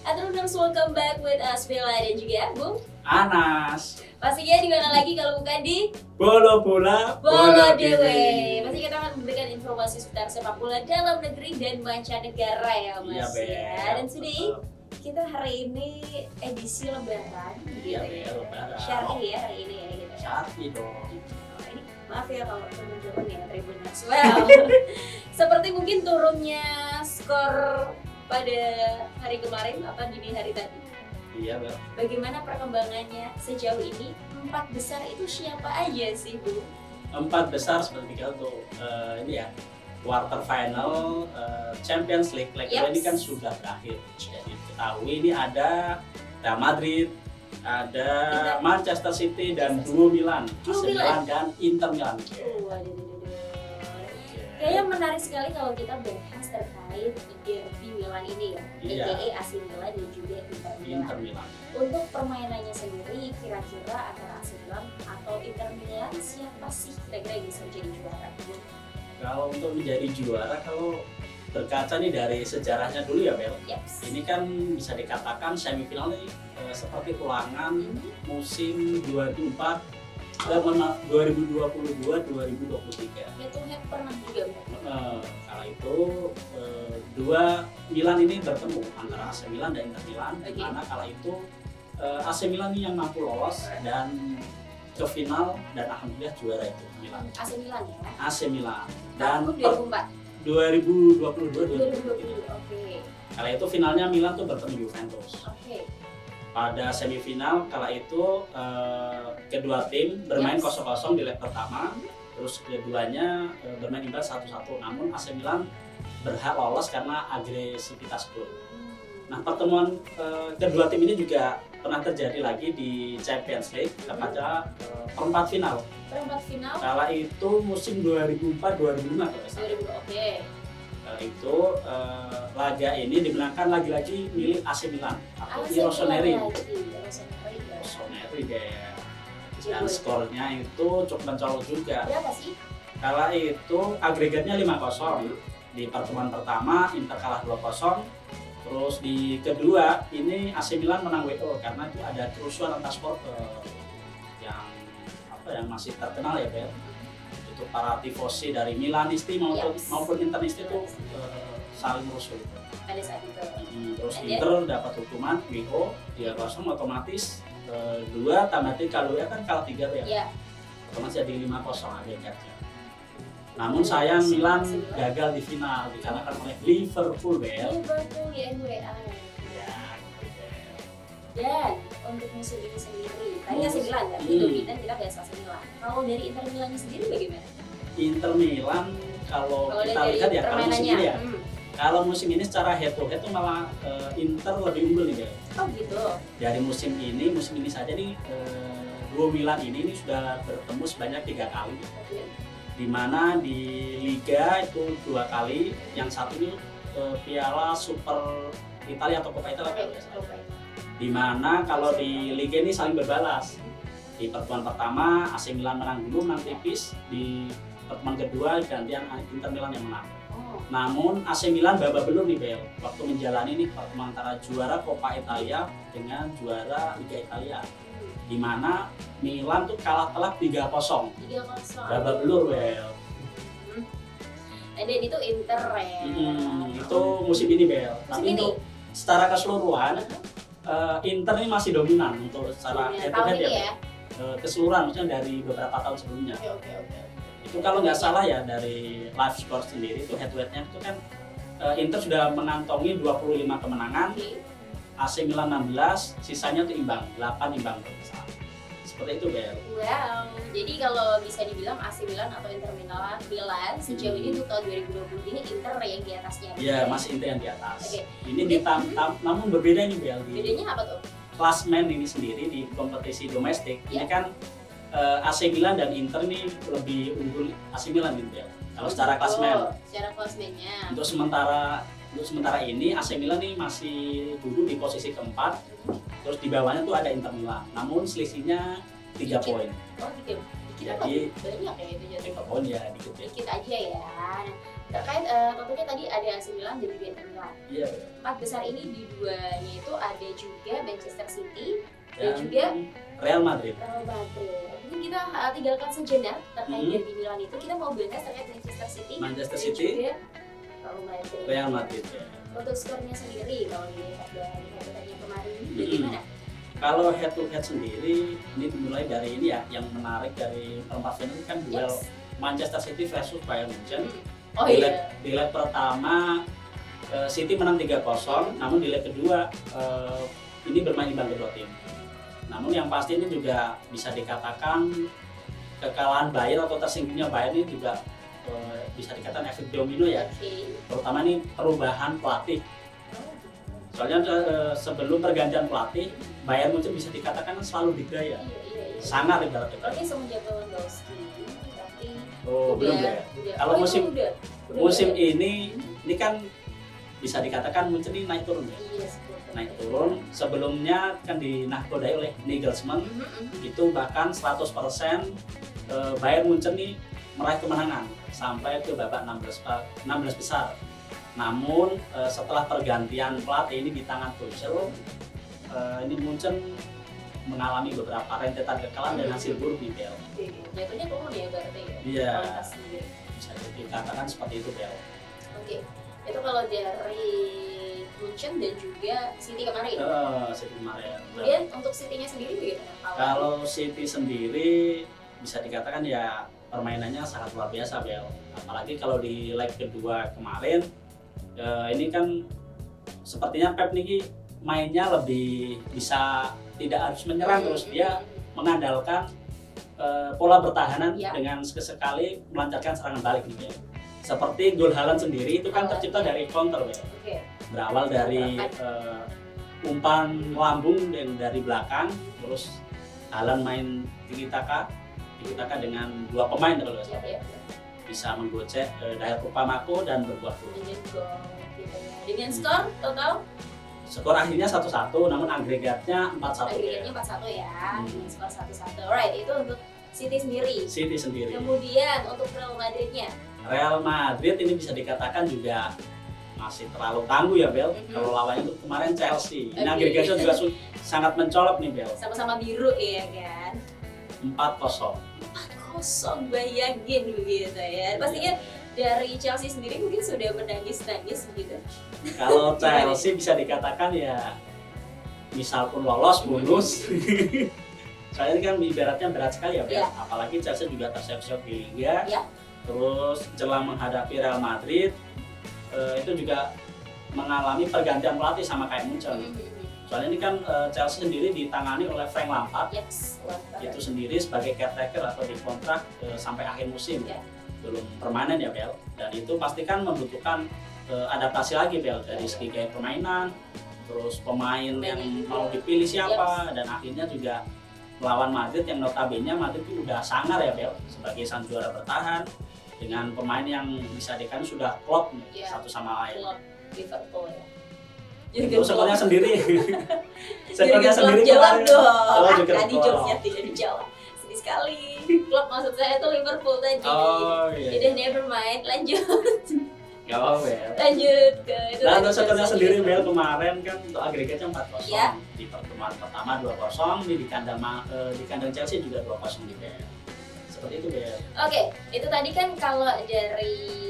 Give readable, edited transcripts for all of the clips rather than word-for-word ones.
Aturuners, welcome back with us Bella dan juga Bung Anas. Pastinya di mana lagi kalau bukan di Bolo bola, Bolo Dewe. Pasti kita akan memberikan informasi seputar sepak bola dalam negeri dan mancanegara ya Mas ya. Dan sudah kita hari ini edisi Lebaran Iya, gitu ya. Lebaran. Syar'i ya hari ini ya gitu. Syar'i dong. Ini maaf ya kalau teman-teman ya Tribuners. Well, seperti mungkin turunnya skor pada hari kemarin atau dini hari tadi. Iya, Bel. Bagaimana perkembangannya sejauh ini? 4 besar itu siapa aja sih, Bu? 4 besar seperti kita tuh ini ya quarter final Champions League. Leg Yaps. ini kan sudah berakhir. Jadi ketahui ini ada Real Madrid, ada Manchester City dan duo Milan, AC Milan dan Inter Milan. Waduh. Kayaknya menarik sekali kalau kita bahas terkait derby Milan ini ya, Iya. aka AC Milan dan juga Inter Milan. Inter Milan. Untuk permainannya sendiri, kira-kira antara AC Milan atau Inter Milan siapa sih kira-kira yang bisa menjadi juara? Kalau untuk menjadi juara, kalau berkaca nih dari sejarahnya dulu ya, Bel. Yaps. Ini kan bisa dikatakan semifinal ini seperti ulangan musim 2022-2023. Head to head pernah juga Kala itu dua Milan ini bertemu antara AC Milan dan Inter Milan. Oke. Di mana kala itu AC Milan ini yang mampu lolos dan ke final dan alhamdulillah juara itu Milan. AC Milan ya. AC Milan dan Tahun 2004. 2022-2023. Oke. Kala itu finalnya Milan tuh bertemu Juventus. Oke. Pada semifinal kala itu kedua tim bermain Yes. 0-0 di leg pertama, terus keduanya bermain imbang 1-1. Namun AC Milan berhak lolos karena agresivitas gol. Nah, pertemuan kedua tim ini juga pernah terjadi lagi di Champions League kepada perempat final. Perempat final Kala itu musim 2004-2005 kalau nggak salah. 2000. Oke. Kala itu laga ini dimenangkan lagi-lagi milik AC Milan atau AC Rossoneri. Milan lagi. Rossoneri ya. Rossoneri deh. Dan Jago. skornya itu cukup mencolok juga. Berapa sih? Kala itu agregatnya 5-0. Di pertemuan pertama Inter kalah 2-0. Terus di kedua ini AC Milan menang WO karena itu ada kerusuhan antar supporter yang yang masih terkenal ya, Bel. Itu para tifosi dari Milanisti Yaps. maupun Internisti itu saling rusuh itu. Pada saat itu. Terus And Inter dapat hukuman WO 3-0 otomatis 2 tambah 3 kalau ya kan kalah 3 tuh ya. Ya. Otomatis jadi 5-0 agregatnya. Namun sayang Milan gagal di final dikalahkan oleh Liverpool, Bel. Liverpool ya gue. Ya, Dan untuk musim ini sendiri, tadi AC Milan kan, Hmm. dominan kita bahas AC Milan. Kalau dari Inter Milan sendiri bagaimana? Inter Milan kalau kita dari lihat ya kalau musim permainannya, ini ya. Kalau musim ini secara head to head tuh malah Inter lebih unggul nih, Bel. Oh gitu. Dari musim ini saja nih dua Milan ini sudah bertemu sebanyak 3 kali. Oke. Di mana di Liga itu 2 kali, yang satu ini Piala Super Italia atau Coppa Italia kalau nggak salah. Di mana kalau di Liga ini saling berbalas. Di pertemuan pertama AC Milan menang dulu, menang tipis. Di pertemuan kedua gantian Inter Milan yang menang. Oh. Namun AC Milan babak belur nih, Bel, waktu menjalani nih pertemuan antara juara Coppa Italia dengan juara Liga Italia. Di mana Milan tuh kalah telak 3-0. 3-0. Babak belur, Bel. Dan itu Inter ya. Itu musim ini, Bel. Tapi ini? untuk secara keseluruhan Inter ini masih dominan untuk secara Dominan head to tahun head ini ya. ya. Keseluruhan maksudnya dari beberapa tahun sebelumnya. Oke. Itu kalau nggak salah ya dari live score sendiri itu head to headnya itu kan Inter sudah mengantongi 25 kemenangan, Oke. AC Milan 16, sisanya tuh imbang, 8 imbang. Seperti itu, Bel. Wow, jadi kalau bisa dibilang AC Milan atau Inter Milan sejauh ini untuk tahun 2020 ini Inter yang di atasnya. Iya, masih Inter yang di atas. Oke. Ini namun berbeda nih, Bel. Di Bedanya apa tuh? klasmen ini sendiri di kompetisi domestik. Ini kan AC Milan dan Inter ini lebih unggul AC Milan gitu ya. Kalau secara klasmen. Secara klasmennya. Untuk sementara ini AC Milan ini masih duduk di posisi keempat. Terus di bawahnya tuh ada Inter Milan. Namun selisihnya 3 poin. Oh gitu. Dikit apa? Jadi Banyak ya itu jadi. 3 poin ya dikit ya. Dikit aja ya. Nah, terkait tentunya tadi ada AC Milan dan juga Inter Milan. Iya. 4 besar ini di duanya itu ada juga Manchester City dan juga Real Madrid. Mungkin kita tinggalkan sejenak terkait derby Milan itu, kita mau bahas terkait Manchester City dan juga Real Madrid ya. Untuk skornya sendiri kalau dilihat dari head-to-headnya kemarin bagaimana? Kalau head to head sendiri ini dimulai dari ini ya, yang menarik dari perempat final kan duel Manchester City versus Bayern Munchen. Di leg pertama City menang 3-0, namun di leg kedua ini bermain imbang kedua tim. Namun yang pasti ini juga bisa dikatakan kekalahan Bayern atau tersinggungnya Bayern ini juga bisa dikatakan efek domino ya. Terutama ini perubahan pelatih. Soalnya sebelum pergantian pelatih, Bayern Munchen bisa dikatakan selalu digaya. Sangat ibaratnya. Oke, semenjak Lewandowski berarti belum ya. Kalau musim ini kan bisa dikatakan Munchen ini naik turun ya. Naik turun. Sebelumnya kan dinahkodai oleh Nagelsmann. Itu bahkan 100% Bayern Munchen ini meraih kemenangan sampai ke babak 16 besar. Namun setelah pergantian pelatih ini di tangan Tuchel, ini Munchen mengalami beberapa rentetan kekalahan dan hasil buruk di PL. Jatuhnya turun ya berarti ya? Iya, bisa dikatakan seperti itu PL. Oke, itu kalau dari Munchen dan juga City kemarin? City kemarin. Kemudian untuk City-nya sendiri bagaimana? Kalau City sendiri bisa dikatakan ya permainannya sangat luar biasa PL. Apalagi kalau di leg kedua kemarin, ini kan sepertinya Pep nih mainnya lebih bisa tidak harus menyerang terus, dia mengandalkan pola pertahanan dengan sekali melancarkan serangan balik nih ya. Seperti gol Haaland sendiri itu kan tercipta dari counter ya. Berawal dari umpan lambung dan dari belakang, terus Haaland main tiki-taka dengan dua pemain kalau nggak salah. Bisa menggocek Dayot Upamako dan berbuah gol. Dengan skor total? Skor akhirnya 1-1, namun agregatnya 4-1. Agregatnya 4-1 ya, dengan skor 1-1. Alright, itu untuk City sendiri. Kemudian untuk Real Madridnya? Real Madrid ini bisa dikatakan juga masih terlalu tangguh ya Bel. Kalau lawannya itu kemarin Chelsea. Ini agregatnya juga sangat mencolok nih Bel. Sama-sama biru ya kan? 4-0. Bayangin begitu ya. Pastinya dari Chelsea sendiri mungkin sudah menangis-nangis begitu. Kalau Chelsea bisa dikatakan ya misal pun lolos bonus. Soalnya ini kan ibaratnya berat sekali ya, apalagi Chelsea juga terseok-seok di Liga. Terus jelang menghadapi Real Madrid itu juga mengalami pergantian pelatih sama kayak Munchen. Soalnya ini kan Chelsea sendiri ditangani oleh Frank Lampard. Itu sendiri sebagai caretaker atau dikontrak sampai akhir musim. Belum permanen ya Bel. Dan itu pastikan membutuhkan adaptasi lagi Bel dari segi gaya permainan, terus pemain yang mau dipilih siapa, dan akhirnya juga melawan Madrid yang notabene Madrid itu udah sangar ya Bel sebagai sang juara bertahan dengan pemain yang bisa dikatakan sudah klop nih satu sama lain. Liverpool ya. Itu skornya sendiri. Skornya sendiri jawab dong. Tadi jawabnya tidak dijawab. Sedih sekali. Klub maksud saya itu Liverpool tadi. Jadi never mind, lanjut. Gak apa-apa ya. Lanjut ke itu. Nah, untuk skornya sendiri Bel kemarin kan untuk agregatnya 4-0. Di pertemuan pertama 2-0, di kandang Chelsea juga 2-0 di Bel. Seperti itu Bel. Oke, itu tadi kan kalau dari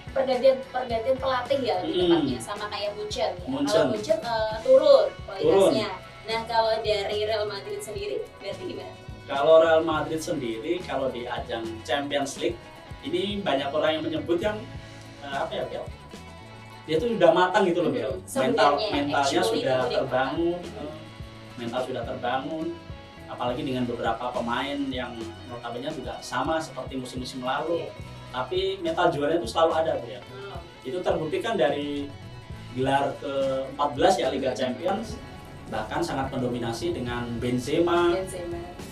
pergantian pelatih ya tepatnya sama kayak Munchen. Kalau Munchen turun kualitasnya. Nah, kalau dari Real Madrid sendiri berarti gimana? Kalau Real Madrid sendiri kalau di ajang Champions League ini banyak orang yang menyebut yang apa ya Bel? Dia tuh sudah matang gitu loh Bel. Mentalnya sudah terbangun. Mental sudah terbangun. Apalagi dengan beberapa pemain yang notabene juga sama seperti musim-musim lalu. Tapi mental juara itu selalu ada ya. Itu terbuktikan dari gelar ke-14 ya Liga Champions, bahkan sangat mendominasi dengan Benzema,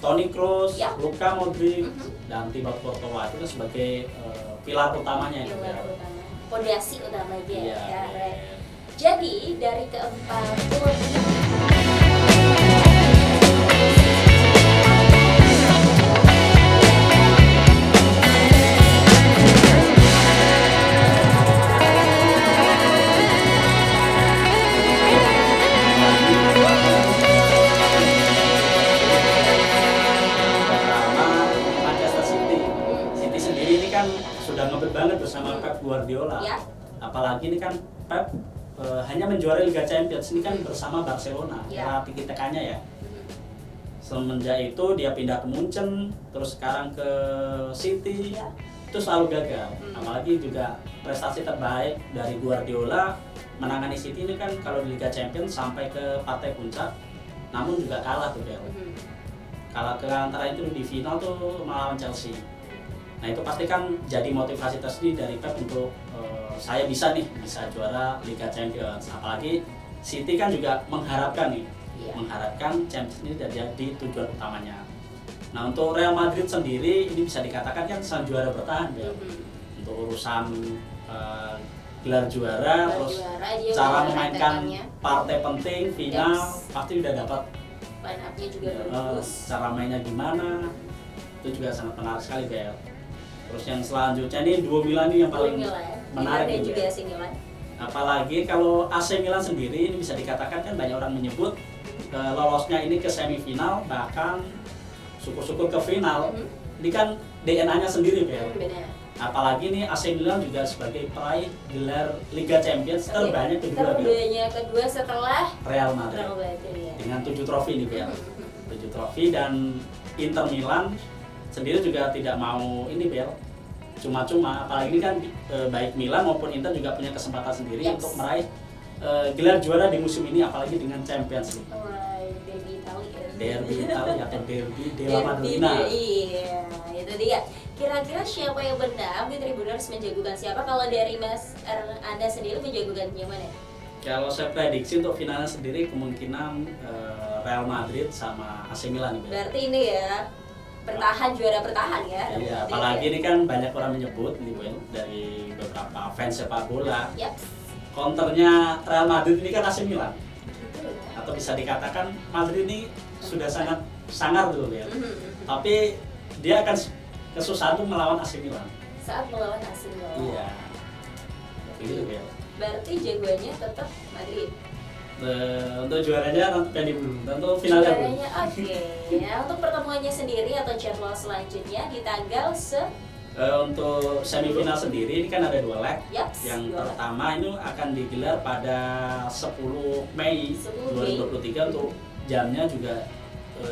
Toni Kroos, Luka Modric, dan Thibaut Courtois itu sebagai pilar utamanya. Pondasi utamanya. Jadi dari keempat klub Guardiola. Ya. Apalagi ini kan Pep hanya menjuarai Liga Champions ini kan bersama Barcelona, era tiki-takanya ya. Semenjak itu dia pindah ke Munchen, terus sekarang ke City, itu selalu gagal. Apalagi juga prestasi terbaik dari Guardiola menangani City ini kan kalau di Liga Champions sampai ke partai puncak, namun juga kalah tuh Bel. Kalah ke antara itu di final tuh melawan Chelsea. Nah itu pasti kan jadi motivasi tersendiri dari Pep untuk saya bisa juara Liga Champions. Apalagi City kan juga mengharapkan Champions ini jadi tujuan utamanya. Nah untuk Real Madrid sendiri ini bisa dikatakan kan sang juara bertahan ya. Untuk urusan gelar juara, terus cara memainkan partai penting final pasti udah dapat. Line up-nya juga bagus. Cara mainnya gimana itu juga sangat menarik sekali Bel. Terus yang selanjutnya ini duo Milan ini yang paling menarik juga AC Milan. Apalagi kalau AC Milan sendiri ini bisa dikatakan kan banyak orang menyebut lolosnya ini ke semifinal bahkan syukur-syukur ke final. Ini kan DNA-nya sendiri Bel. Apalagi nih AC Milan juga sebagai peraih gelar Liga Champions terbanyak kedua setelah Real Madrid. Dengan 7 trofi nih Bel. 7 trofi dan Inter Milan sendiri juga tidak mau ini Bel cuma-cuma, apalagi ini kan baik Milan maupun Inter juga punya kesempatan sendiri untuk meraih gelar juara di musim ini, apalagi dengan Champions League. Derby Italia atau Derby della Madonnina. Iya, itu dia. Kira-kira siapa yang benar di Tribuners menjagokan siapa? Kalau dari Mas Anda sendiri menjagokan yang mana? Kalau saya prediksi untuk finalnya sendiri kemungkinan Real Madrid sama AC Milan. Berarti ini ya juara bertahan ya. Iya, apalagi ini kan banyak orang menyebut nih dari beberapa fans sepak bola. Counternya Real Madrid ini kan AC Milan. Atau bisa dikatakan Madrid ini sudah sangat sangar dulu ya. Tapi dia akan kesusahan tuh melawan AC Milan. Saat melawan AC Milan. Iya. Begitu ya. Berarti jagoannya tetap Madrid. Untuk juaranya nanti dulu, untuk finalnya dulu. Oke. Untuk pertemuannya sendiri atau jadwal selanjutnya di tanggal untuk semifinal sendiri ini kan ada 2 leg. Yang pertama ini akan digelar pada 10 Mei 2023 untuk jamnya juga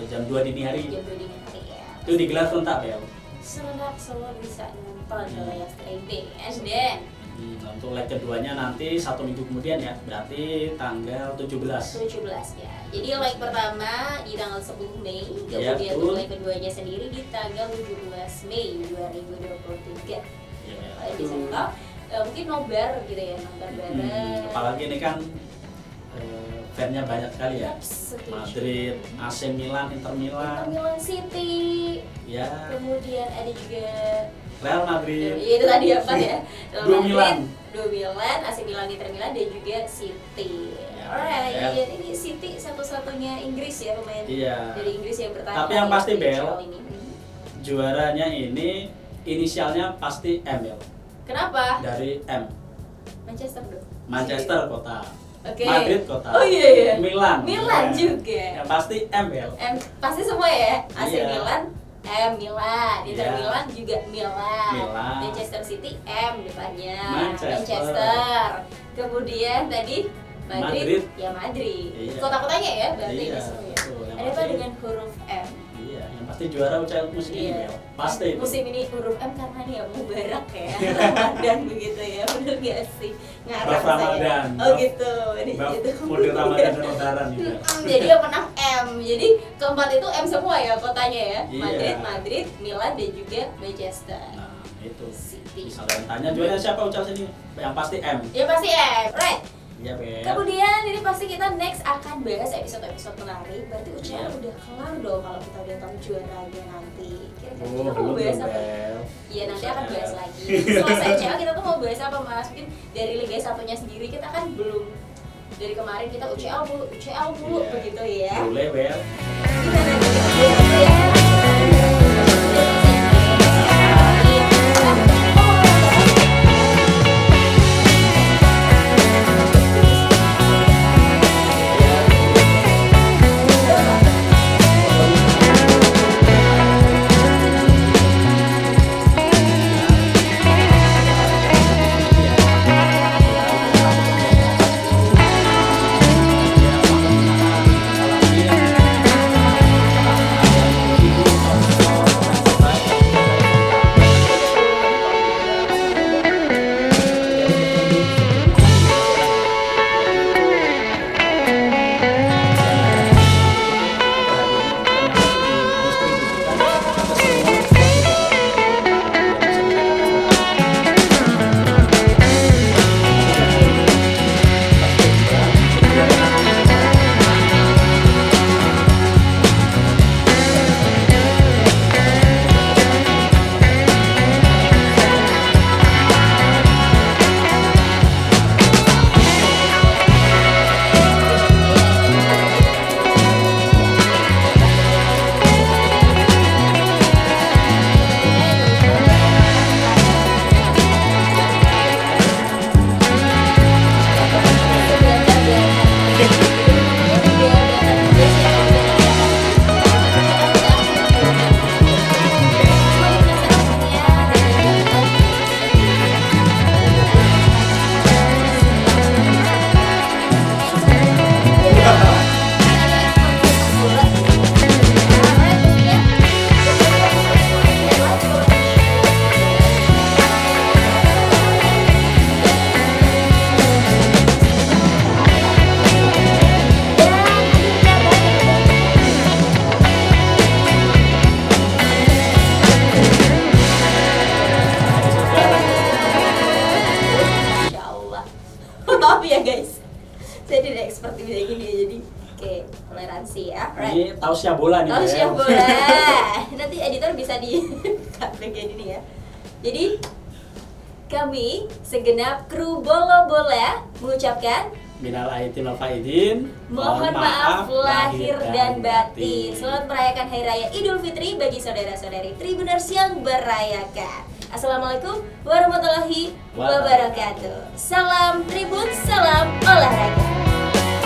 jam 2 dini hari. Jam 2 dini hari ya. Itu digelar serentak ya. Serentak semua bisa nonton layar streaming. And then untuk leg keduanya nanti 1 minggu kemudian ya, berarti tanggal 17 ya. Jadi leg pertama di tanggal 10 Mei, kemudian untuk leg keduanya sendiri di tanggal 17 Mei 2023. Bisa tahu mungkin nobar gitu ya, nonton bareng. Apalagi ini kan fan-nya banyak sekali ya. Madrid, AC Milan, Inter Milan City. Ya. Kemudian ada juga Real Madrid. Itu tadi apa ya? Dua Milan, AC Milan, Inter Milan dan juga City. Alright, ini City satu-satunya Inggris ya pemain dari Inggris yang bertahan. Tapi yang pasti Bel, juaranya ini inisialnya pasti M ya. Kenapa? Dari M. Manchester kota. Madrid kota. Oh iya. Milan juga. Yang pasti M ya. M pasti semua ya. AC Milan Milan, Inter Milan juga Milan. Manchester City depannya Manchester. Kemudian tadi Madrid. Kota-kotanya ya berarti ada apa dengan huruf M? Iya, yang pasti juara UCL musim ini ya. Pasti. Musim ini huruf M karena nih ya Mubarak ya. Ramadan begitu ya. Bener gak sih? Ngarang Ramadan. Oh gitu. Model Ramadan dan Lebaran juga. Jadi yang menang M. Jadi keempat itu M semua ya kotanya ya. Madrid, Milan dan juga Manchester. Nah, itu. City. Misalnya tanya juara siapa UCL sini? Yang pasti M. Ya pasti M. Right. Iya, Bel. Kemudian ini pasti kita next akan bahas episode-episode menarik. Berarti UCL udah kelar dong kalau kita udah tahu juaranya nanti. Kira-kira kita mau bahas apa? Iya nanti akan bahas lagi. Selesai UCL kita tuh mau bahas apa Mas? Mungkin dari Liga 1-nya sendiri kita kan belum. Dari kemarin kita UCL mulu begitu ya. Boleh Bel. Gimana ya? toleransi ya. Ini tausiah bola nih. Tausiah bola. Nanti editor bisa di cut bagian ini ya. Jadi kami segenap kru Bolo Bola mengucapkan minal aidin wal faizin, mohon maaf lahir dan batin. Selamat merayakan Hari Raya Idul Fitri bagi saudara-saudari Tribuners yang merayakan. Assalamualaikum warahmatullahi wabarakatuh. Salam Tribun, salam olahraga.